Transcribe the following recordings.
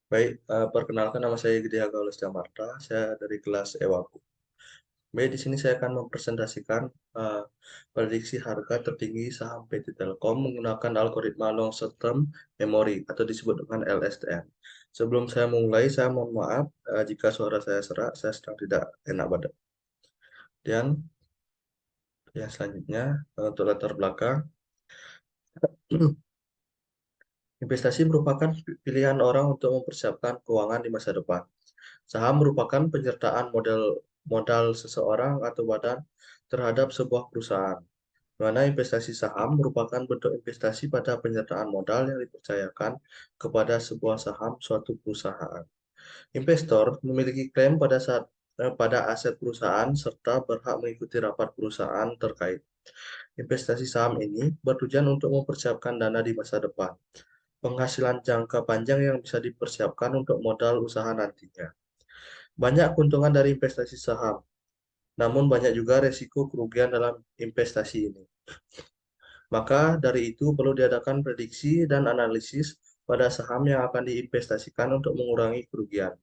Baik, perkenalkan nama saya Gede Gaulus Jamarta, saya dari kelas Ewaku. Baik, di sini saya akan mempresentasikan eh, prediksi harga tertinggi saham PT Telkom menggunakan algoritma long short term memory atau disebut dengan LSTM. Sebelum saya memulai, saya mohon maaf jika suara saya serak, saya sedang tidak enak badan. Dan yang selanjutnya, untuk latar belakang, investasi merupakan pilihan orang untuk mempersiapkan keuangan di masa depan. Saham merupakan penyertaan modal seseorang atau badan terhadap sebuah perusahaan. Di mana investasi saham merupakan bentuk investasi pada penyertaan modal yang dipercayakan kepada sebuah saham suatu perusahaan. Investor memiliki klaim pada aset perusahaan serta berhak mengikuti rapat perusahaan terkait. Investasi saham ini bertujuan untuk mempersiapkan dana di masa depan, penghasilan jangka panjang yang bisa dipersiapkan untuk modal usaha nantinya. Banyak keuntungan dari investasi saham, namun banyak juga resiko kerugian dalam investasi ini. Maka dari itu perlu diadakan prediksi dan analisis pada saham yang akan diinvestasikan untuk mengurangi kerugian.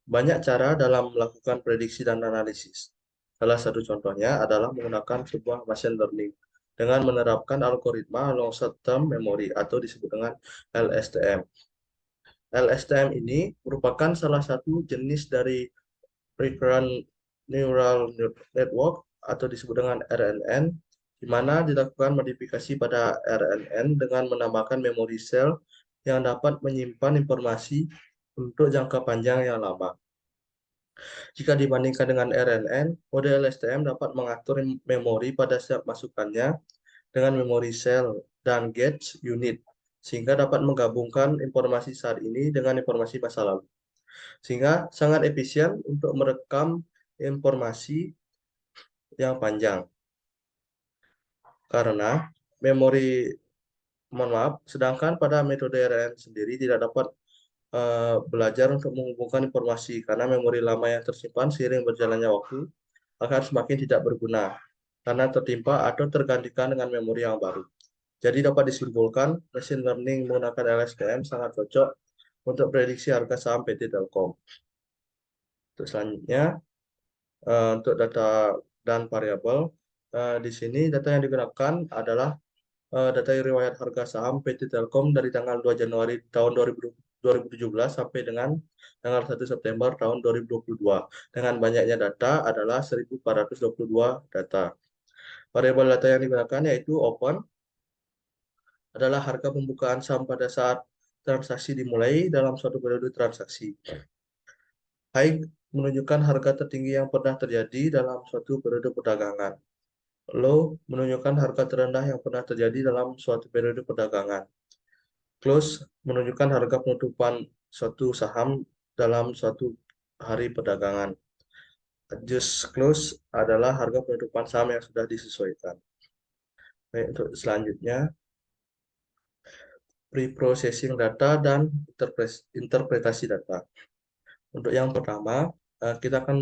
Banyak cara dalam melakukan prediksi dan analisis. Salah satu contohnya adalah menggunakan sebuah machine learning dengan menerapkan algoritma long short term memory atau disebut dengan LSTM. LSTM ini merupakan salah satu jenis dari Recurrent Neural Network atau disebut dengan RNN, di mana dilakukan modifikasi pada RNN dengan menambahkan memori sel yang dapat menyimpan informasi untuk jangka panjang yang lama. Jika dibandingkan dengan RNN, mode LSTM dapat mengatur memori pada setiap masukannya dengan memori sel dan gauge unit, sehingga dapat menggabungkan informasi saat ini dengan informasi masa lalu. Sehingga sangat efisien untuk merekam informasi yang panjang. Karena memori, mohon maaf, sedangkan pada metode RN sendiri tidak dapat belajar untuk menghubungkan informasi karena memori lama yang tersimpan seiring berjalannya waktu akan semakin tidak berguna karena tertimpa atau tergantikan dengan memori yang baru. Jadi dapat disimpulkan, machine learning menggunakan LSTM sangat cocok untuk prediksi harga saham PT Telkom. Untuk selanjutnya, untuk data dan variabel, di sini data yang digunakan adalah data riwayat harga saham PT Telkom dari tanggal 2 Januari tahun 2017 sampai dengan tanggal 1 September tahun 2022. Dengan banyaknya data adalah 1.422 data. Variabel data yang digunakan yaitu open adalah harga pembukaan saham pada saat transaksi dimulai dalam suatu periode transaksi. High menunjukkan harga tertinggi yang pernah terjadi dalam suatu periode perdagangan. Low menunjukkan harga terendah yang pernah terjadi dalam suatu periode perdagangan. Close menunjukkan harga penutupan suatu saham dalam suatu hari perdagangan. Adjust close adalah harga penutupan saham yang sudah disesuaikan. Baik, untuk selanjutnya, pre-processing data dan interpretasi data. Untuk yang pertama, kita akan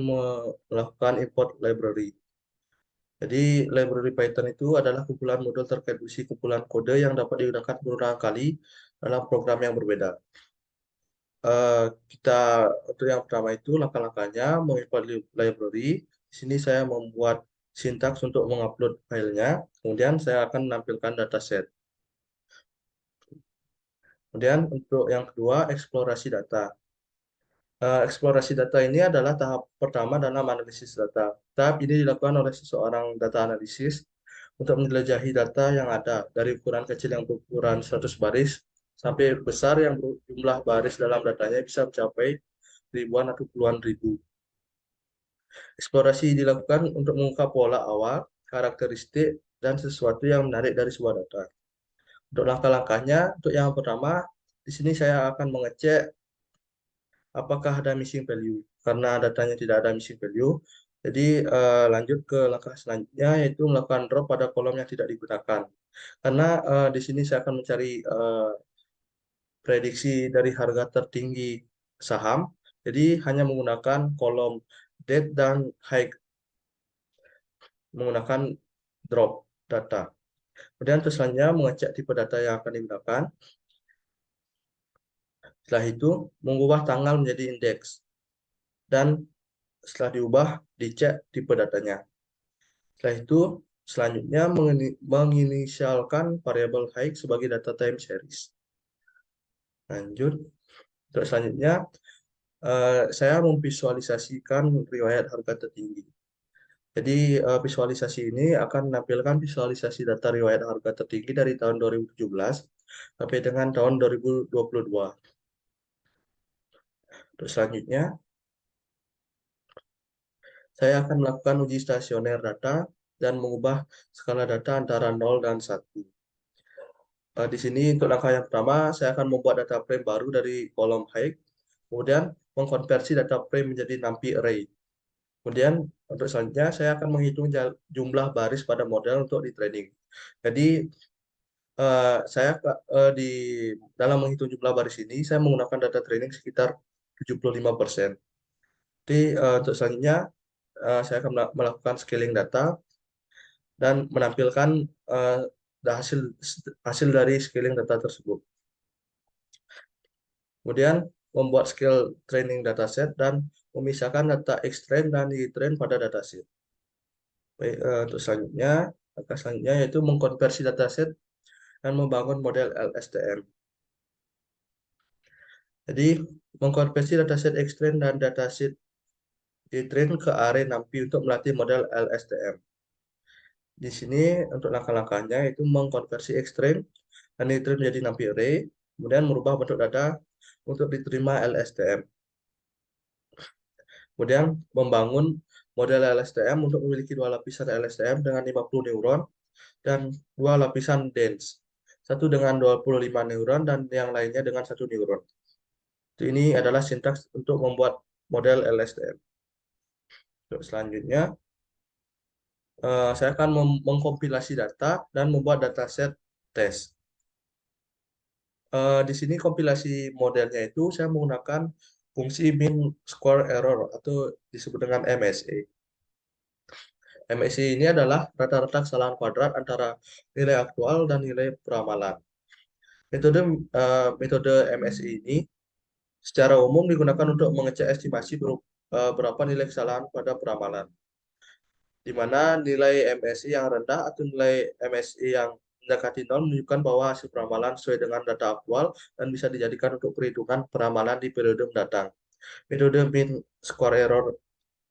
melakukan import library. Jadi, library Python itu adalah kumpulan modul terkait berisi kumpulan kode yang dapat digunakan berulang kali dalam program yang berbeda. Eh, kita untuk yang pertama itu langkah-langkahnya mengimport library. Di sini saya membuat sintaks untuk mengupload filenya. Kemudian saya akan menampilkan dataset. Kemudian untuk yang kedua, eksplorasi data. Eksplorasi data ini adalah tahap pertama dalam analisis data. Tahap ini dilakukan oleh seseorang data analisis untuk menjelajahi data yang ada dari ukuran kecil yang berukuran 100 baris sampai besar yang jumlah baris dalam datanya bisa mencapai ribuan atau puluhan ribu. Eksplorasi dilakukan untuk mengungkap pola awal, karakteristik, dan sesuatu yang menarik dari sebuah data. Untuk langkah-langkahnya, untuk yang pertama, di sini saya akan mengecek apakah ada missing value. Karena datanya tidak ada missing value, jadi lanjut ke langkah selanjutnya, yaitu melakukan drop pada kolom yang tidak digunakan. Karena di sini saya akan mencari prediksi dari harga tertinggi saham, jadi hanya menggunakan kolom date dan high menggunakan drop data. Kemudian selanjutnya mengecek tipe data yang akan digunakan. Setelah itu, mengubah tanggal menjadi indeks. Dan setelah diubah, dicek tipe datanya. Setelah itu, selanjutnya menginisialkan variabel height sebagai data time series. Lanjut, untuk selanjutnya, saya memvisualisasikan riwayat harga tertinggi. Jadi visualisasi ini akan menampilkan visualisasi data riwayat harga tertinggi dari tahun 2017 sampai dengan tahun 2022. Terus selanjutnya, saya akan melakukan uji stasioner data dan mengubah skala data antara 0 dan 1. Di sini untuk langkah yang pertama, saya akan membuat data frame baru dari kolom height, kemudian mengkonversi data frame menjadi NumPy array. Kemudian untuk selanjutnya, saya akan menghitung jumlah baris pada model untuk di training. Jadi, saya di dalam menghitung jumlah baris ini, saya menggunakan data training sekitar 75%. Jadi, untuk selanjutnya, saya akan melakukan scaling data dan menampilkan uh, hasil hasil dari scaling data tersebut. Kemudian membuat scale training dataset dan memisahkan data X-train dan Y-train pada dataset. Baik, untuk selanjutnya, langkah selanjutnya yaitu mengkonversi dataset dan membangun model LSTM. Jadi, mengkonversi dataset X-train dan dataset Y-train ke array NumPy untuk melatih model LSTM. Di sini untuk langkah-langkahnya itu mengkonversi X-train dan Y-train menjadi NumPy array, kemudian merubah bentuk data untuk diterima LSTM. Kemudian membangun model LSTM untuk memiliki dua lapisan LSTM dengan 50 neuron dan dua lapisan dense. Satu dengan 25 neuron dan yang lainnya dengan satu neuron. Ini adalah sintaks untuk membuat model LSTM. Selanjutnya, saya akan mengkompilasi data dan membuat dataset tes. Di sini kompilasi modelnya itu saya menggunakan fungsi mean square error atau disebut dengan MSE. MSE ini adalah rata-rata kesalahan kuadrat antara nilai aktual dan nilai peramalan. Metode MSE ini secara umum digunakan untuk mengecek estimasi berapa nilai kesalahan pada peramalan, di mana nilai MSI yang rendah atau nilai MSI yang mendekati 0 menunjukkan bahwa hasil peramalan sesuai dengan data aktual dan bisa dijadikan untuk perhitungan peramalan di periode mendatang. Metode mean square error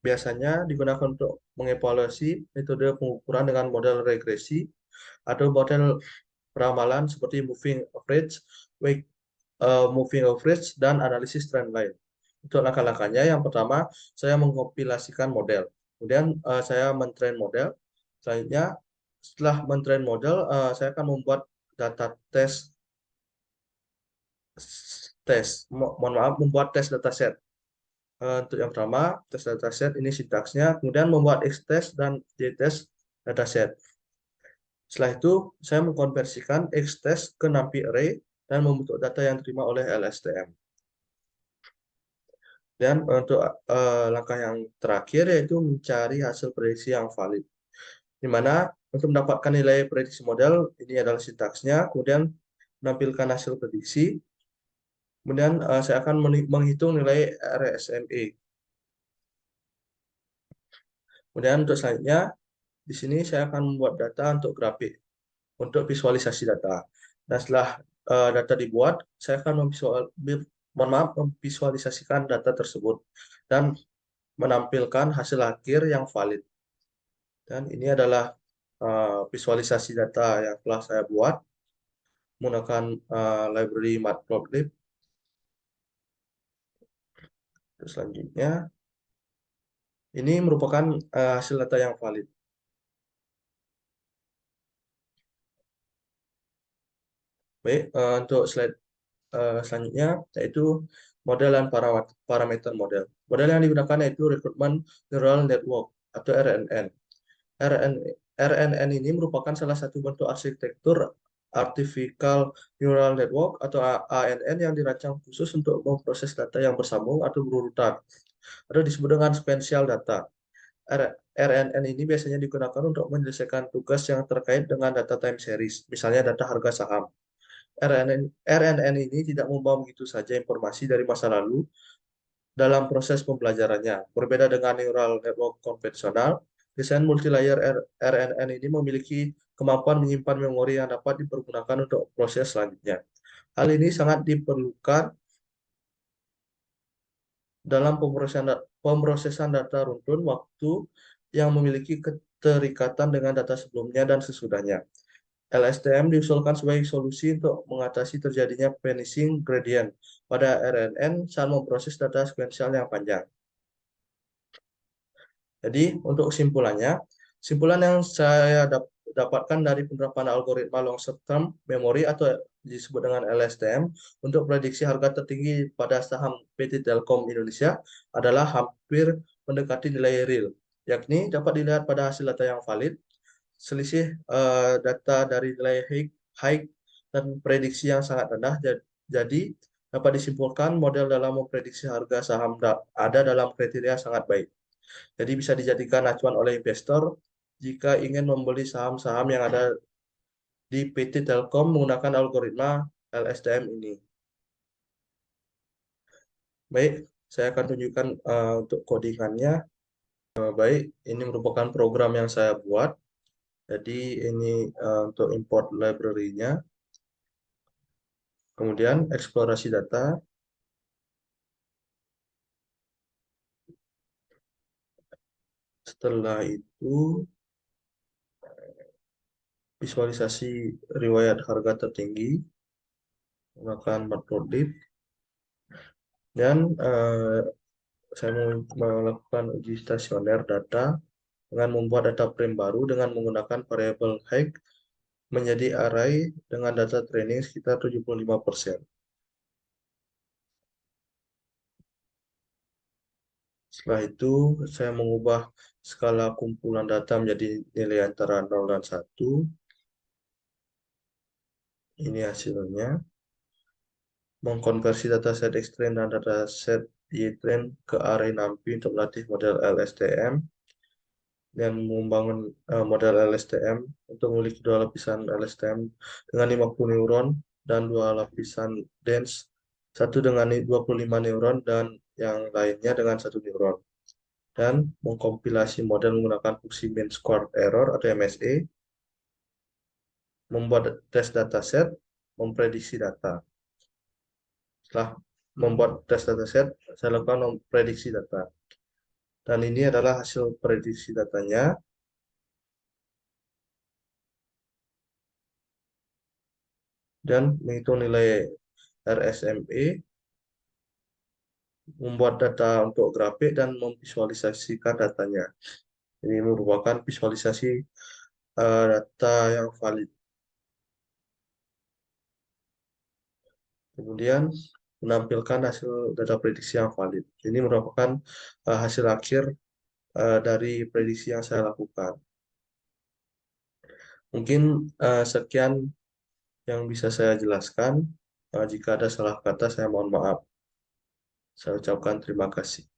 biasanya digunakan untuk mengevaluasi metode pengukuran dengan model regresi atau model peramalan seperti moving average, moving average, dan analisis trend line. Untuk langkah-langkahnya, yang pertama, saya mengkompilasikan model. Kemudian saya mentrain model. Selanjutnya, setelah mentrain model, saya akan membuat data mohon maaf, membuat tes dataset. Untuk yang pertama, tes dataset ini sintaksnya, kemudian membuat X-test dan Y-test dataset. Setelah itu, saya mengkonversikan X-test ke NumPy array dan membentuk data yang diterima oleh LSTM. Dan untuk langkah yang terakhir yaitu mencari hasil prediksi yang valid. Di mana untuk mendapatkan nilai prediksi model, ini adalah sintaksnya, kemudian menampilkan hasil prediksi, kemudian saya akan menghitung nilai RSME. Kemudian untuk selanjutnya, di sini saya akan membuat data untuk grafik, untuk visualisasi data. Dan setelah data dibuat, saya akan memvisualisasikan data tersebut dan menampilkan hasil akhir yang valid. Dan ini adalah visualisasi data yang telah saya buat menggunakan library Matplotlib. Terus selanjutnya, ini merupakan hasil data yang valid. Baik, untuk slide selanjutnya yaitu model dan parameter model. Model yang digunakan yaitu Recruitment Neural Network atau RNN. RNN ini merupakan salah satu bentuk arsitektur Artificial Neural Network atau ANN yang dirancang khusus untuk memproses data yang bersambung atau berurutan, atau disebut dengan sequential data. RNN ini biasanya digunakan untuk menyelesaikan tugas yang terkait dengan data time series, misalnya data harga saham. RNN ini tidak membawa begitu saja informasi dari masa lalu dalam proses pembelajarannya. Berbeda dengan neural network konvensional, desain multilayer RNN ini memiliki kemampuan menyimpan memori yang dapat dipergunakan untuk proses selanjutnya. Hal ini sangat diperlukan dalam pemrosesan data runtun waktu yang memiliki keterikatan dengan data sebelumnya dan sesudahnya. LSTM diusulkan sebagai solusi untuk mengatasi terjadinya vanishing gradient pada RNN saat memproses data sekuensial yang panjang. Jadi, untuk kesimpulan yang saya dapatkan dari penerapan algoritma long short term memory atau disebut dengan LSTM untuk prediksi harga tertinggi pada saham PT Telkom Indonesia adalah hampir mendekati nilai real, yakni dapat dilihat pada hasil data yang valid, selisih data dari nilai high dan prediksi yang sangat rendah. Jadi, dapat disimpulkan model dalam memprediksi harga saham ada dalam kriteria sangat baik. Jadi bisa dijadikan acuan oleh investor jika ingin membeli saham-saham yang ada di PT Telkom menggunakan algoritma LSTM ini. Baik, saya akan tunjukkan untuk codingannya. Baik, ini merupakan program yang saya buat. Jadi ini untuk import library-nya. Kemudian eksplorasi data. Setelah itu visualisasi riwayat harga tertinggi menggunakan matplotlib. Dan saya mau melakukan uji stasioner data dengan membuat data frame baru dengan menggunakan variabel height menjadi array dengan data training sekitar 75%. Setelah itu, saya mengubah skala kumpulan data menjadi nilai antara 0 dan 1. Ini hasilnya. Mengkonversi dataset X-train dan dataset Y-train ke array NumPy untuk melatih model LSTM. Dan membangun model LSTM untuk memiliki dua lapisan LSTM dengan 50 neuron dan dua lapisan dense, satu dengan 25 neuron dan yang lainnya dengan satu neuron. Dan mengkompilasi model menggunakan fungsi mean squared error atau MSE, membuat tes dataset, memprediksi data. Setelah membuat tes dataset, saya lakukan memprediksi data. Dan ini adalah hasil prediksi datanya. Dan menghitung nilai RSME, membuat data untuk grafik, dan memvisualisasikan datanya. Ini merupakan visualisasi data yang valid. Kemudian menampilkan hasil data prediksi yang valid. Ini merupakan hasil akhir dari prediksi yang saya lakukan. Mungkin sekian yang bisa saya jelaskan. Jika ada salah kata, saya mohon maaf. Saya ucapkan terima kasih.